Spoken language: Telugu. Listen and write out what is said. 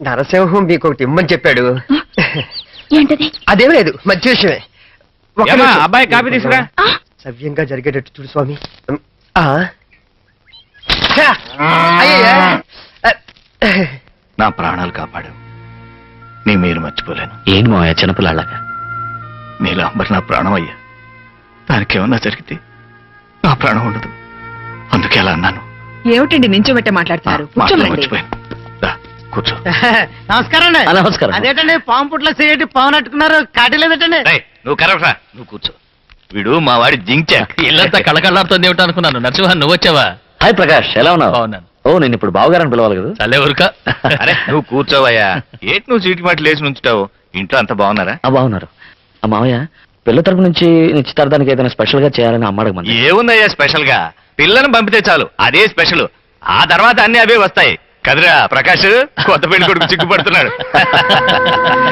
నరసింహం మీకు ఒకటి ఇమ్మని చెప్పాడు. ఏంటది? అదేం లేదు, మంచి విషయమే. అబ్బాయి కాపీ తీసుకురా. సవ్యంగా జరిగేటట్టు చూడు స్వామి. అయ్యయ్యా. నా ప్రాణాలు కాపాడు. నీ మీరు మర్చిపోలేను. ఏంటి మావయ్య చిన్నపిల్లలాగా? నీలాంబర్ నా ప్రాణం అయ్యా. దానికి ఏమన్నా జరిగితే నా ప్రాణం ఉండదు. అందుకే అలా అన్నాను. ఏమిటండి నించోబెట్టే మాట్లాడుతున్నారు? మర్చిపోయాను. కూర్చో. నమస్కారం. నమస్కారం. అదేటండి పాము పుట్ల సేటి పాము నట్టుకున్నారు, కాటలేదటండి. నువ్వు కరెక్ట్రా, నువ్వు కూర్చో. వీడు మా వాడి జించా. ఇల్లంతా కళకళలాడుతుంది ఏమిటో అనుకున్నాను. నరసింహ నువ్వు వచ్చావా? హాయ్ ప్రకాష్, ఎలా ఉన్నావు? బాగున్నాను. ఓ నేను ఇప్పుడు బావగారని పిలవాలి కదా? చల్లే ఊరుక. అరే నువ్వు కూర్చోవయ్యా. ఏంటి నువ్వు సీటు మాట లేచి నుంచుతావు? ఇంట్లో అంతా బాగున్నారా? బాగున్నారు. మావయ్య పిల్ల తరపు నుంచి నిశ్చితార్థానికి ఏదైనా స్పెషల్ గా చేయాలని అమ్మాడు. ఏముందయ్యా స్పెషల్ గా? పిల్లను పంపితే చాలు, అదే స్పెషల్. ఆ తర్వాత అన్ని అవే వస్తాయి కదరా ప్రకాష్. కొత్త పెళ్లి కొడుకు చిక్కుపడుతున్నాడు.